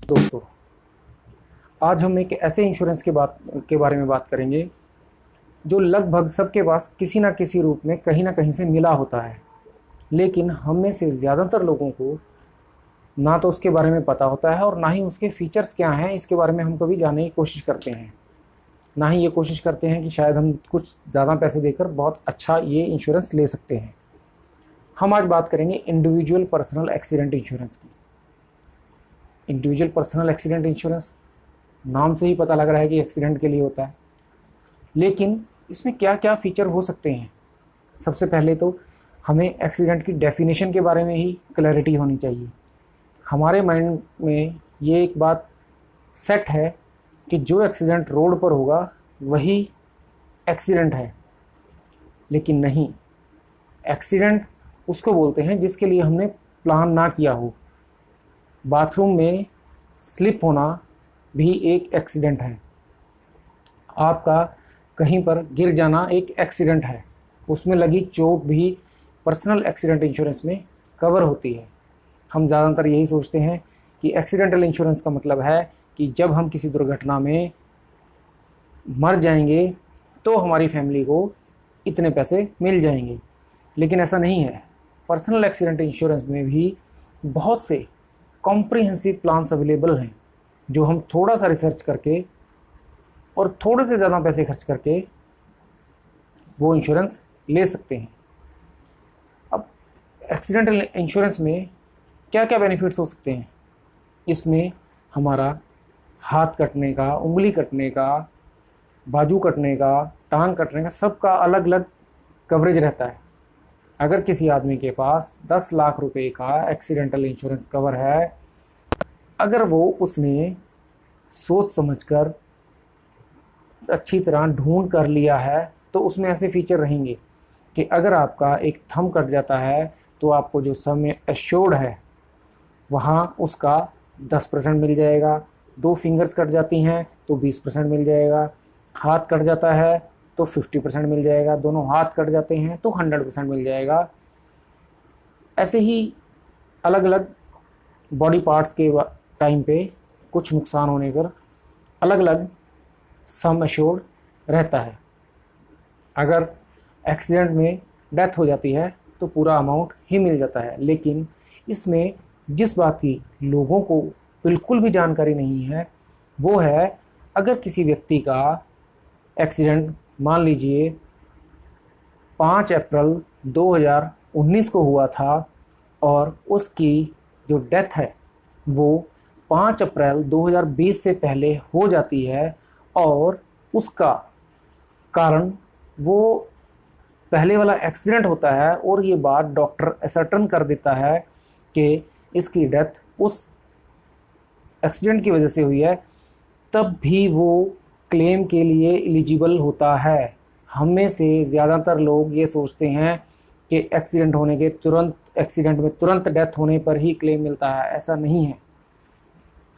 दोस्तों, आज हम एक ऐसे इंश्योरेंस के बारे में बात करेंगे जो लगभग सबके पास किसी ना किसी रूप में कहीं ना कहीं से मिला होता है, लेकिन हम में से ज़्यादातर लोगों को ना तो उसके बारे में पता होता है और ना ही उसके फीचर्स क्या हैं इसके बारे में हम कभी जानने की कोशिश करते हैं। ना ही ये कोशिश करते हैं कि शायद हम कुछ ज़्यादा पैसे देकर बहुत अच्छा ये इंश्योरेंस ले सकते हैं। हम आज बात करेंगे इंडिविजुअल पर्सनल एक्सीडेंट इंश्योरेंस की। इंडिविजुअल पर्सनल एक्सीडेंट इंश्योरेंस नाम से ही पता लग रहा है कि एक्सीडेंट के लिए होता है, लेकिन इसमें क्या क्या फ़ीचर हो सकते हैं। सबसे पहले तो हमें एक्सीडेंट की डेफिनेशन के बारे में ही क्लैरिटी होनी चाहिए। हमारे माइंड में ये एक बात सेट है कि जो एक्सीडेंट रोड पर होगा वही एक्सीडेंट है, लेकिन नहीं, एक्सीडेंट उसको बोलते हैं जिसके लिए हमने प्लान ना किया हो। बाथरूम में स्लिप होना भी एक एक्सीडेंट है। आपका कहीं पर गिर जाना एक एक्सीडेंट है। उसमें लगी चोट भी पर्सनल एक्सीडेंट इंश्योरेंस में कवर होती है। हम ज़्यादातर यही सोचते हैं कि एक्सीडेंटल इंश्योरेंस का मतलब है कि जब हम किसी दुर्घटना में मर जाएंगे तो हमारी फैमिली को इतने पैसे मिल जाएंगे, लेकिन ऐसा नहीं है। पर्सनल एक्सीडेंट इंश्योरेंस में भी बहुत से कॉम्प्रिहेंसिव प्लान्स अवेलेबल हैं जो हम थोड़ा सा रिसर्च करके और थोड़े से ज़्यादा पैसे खर्च करके वो इंश्योरेंस ले सकते हैं। अब एक्सीडेंटल इंश्योरेंस में क्या क्या बेनिफिट्स हो सकते हैं। इसमें हमारा हाथ कटने का, उंगली कटने का, बाजू कटने का, टांग कटने का, सबका अलग अलग कवरेज रहता है। अगर किसी आदमी के पास 10 लाख रुपए का एक्सीडेंटल इंश्योरेंस कवर है, अगर वो उसने सोच समझकर अच्छी तरह ढूंढ कर लिया है तो उसमें ऐसे फीचर रहेंगे कि अगर आपका एक थंब कट जाता है तो आपको जो सम एश्योर्ड है वहाँ उसका 10% मिल जाएगा। 2 फिंगर्स कट जाती हैं तो 20% मिल जाएगा। हाथ कट जाता है तो 50% मिल जाएगा। दोनों हाथ कट जाते हैं तो 100% मिल जाएगा। ऐसे ही अलग अलग बॉडी पार्ट्स के टाइम पे कुछ नुकसान होने पर अलग अलग सम एश्योर्ड रहता है। अगर एक्सीडेंट में डेथ हो जाती है तो पूरा अमाउंट ही मिल जाता है, लेकिन इसमें जिस बात की लोगों को बिल्कुल भी जानकारी नहीं है वो है, अगर किसी व्यक्ति का एक्सीडेंट मान लीजिए 5 अप्रैल 2019 को हुआ था और उसकी जो डेथ है वो 5 अप्रैल 2020 से पहले हो जाती है और उसका कारण वो पहले वाला एक्सीडेंट होता है और ये बात डॉक्टर असर्टन कर देता है कि इसकी डेथ उस एक्सीडेंट की वजह से हुई है, तब भी वो क्लेम के लिए एलिजिबल होता है। हम में से ज़्यादातर लोग ये सोचते हैं कि एक्सीडेंट में तुरंत डेथ होने पर ही क्लेम मिलता है। ऐसा नहीं है।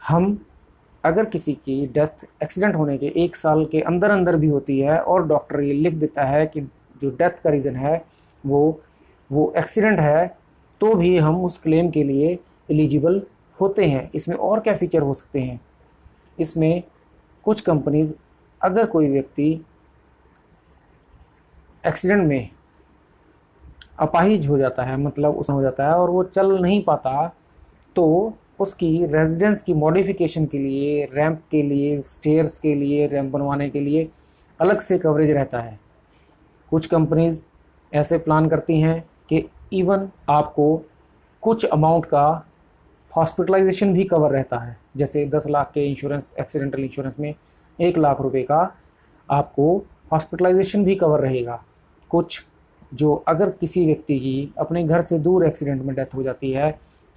हम अगर किसी की डेथ एक्सीडेंट होने के 1 साल के अंदर अंदर भी होती है और डॉक्टर ये लिख देता है कि जो डेथ का रीज़न है वो एक्सीडेंट है, तो भी हम उस क्लेम के लिए एलिजिबल होते हैं। इसमें और क्या फ़ीचर हो सकते हैं। इसमें कुछ कंपनीज़, अगर कोई व्यक्ति एक्सीडेंट में अपाहिज हो जाता है, मतलब उसमें हो जाता है और वो चल नहीं पाता, तो उसकी रेजिडेंस की मॉडिफिकेशन के लिए, रैंप के लिए, स्टेयर्स के लिए, रैंप बनवाने के लिए अलग से कवरेज रहता है। कुछ कंपनीज़ ऐसे प्लान करती हैं कि इवन आपको कुछ अमाउंट का हॉस्पिटलाइजेशन भी कवर रहता है। जैसे 10 लाख के इंश्योरेंस, एक्सीडेंटल इंश्योरेंस में 1 लाख रुपए का आपको हॉस्पिटलाइजेशन भी कवर रहेगा। कुछ जो अगर किसी व्यक्ति की अपने घर से दूर एक्सीडेंट में डेथ हो जाती है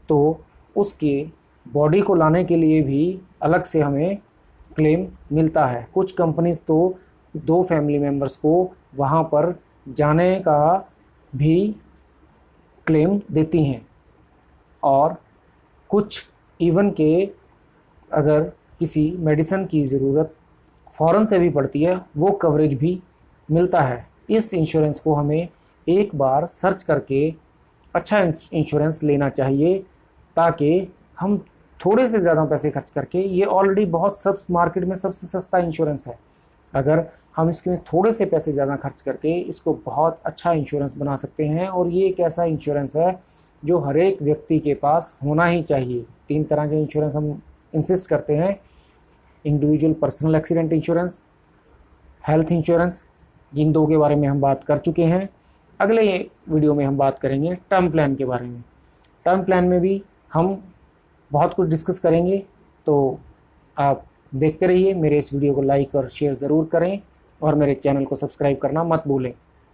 तो उसके बॉडी को लाने के लिए भी अलग से हमें क्लेम मिलता है। कुछ कंपनीज़ तो 2 फैमिली मेम्बर्स को वहाँ पर जाने का भी क्लेम देती हैं, और कुछ इवन के अगर किसी मेडिसिन की ज़रूरत फ़ौरन से भी पड़ती है वो कवरेज भी मिलता है। इस इंश्योरेंस को हमें एक बार सर्च करके अच्छा इंश्योरेंस लेना चाहिए ताकि हम थोड़े से ज़्यादा पैसे खर्च करके, ये ऑलरेडी बहुत सब मार्केट में सबसे सस्ता इंश्योरेंस है। अगर हम इसके थोड़े से पैसे ज़्यादा खर्च करके इसको बहुत अच्छा इंश्योरेंस बना सकते हैं। और ये एक ऐसा इंश्योरेंस है जो हर एक व्यक्ति के पास होना ही चाहिए। 3 तरह के इंश्योरेंस हम इंसिस्ट करते हैं: individual personal accident insurance, health insurance. इन 2 के बारे में हम बात कर चुके हैं। अगले वीडियो में हम बात करेंगे टर्म प्लान के बारे में। टर्म प्लान में भी हम बहुत कुछ डिस्कस करेंगे, तो आप देखते रहिए। मेरे इस वीडियो को लाइक और शेयर ज़रूर करें और मेरे चैनल को सब्सक्राइब करना मत भूलें।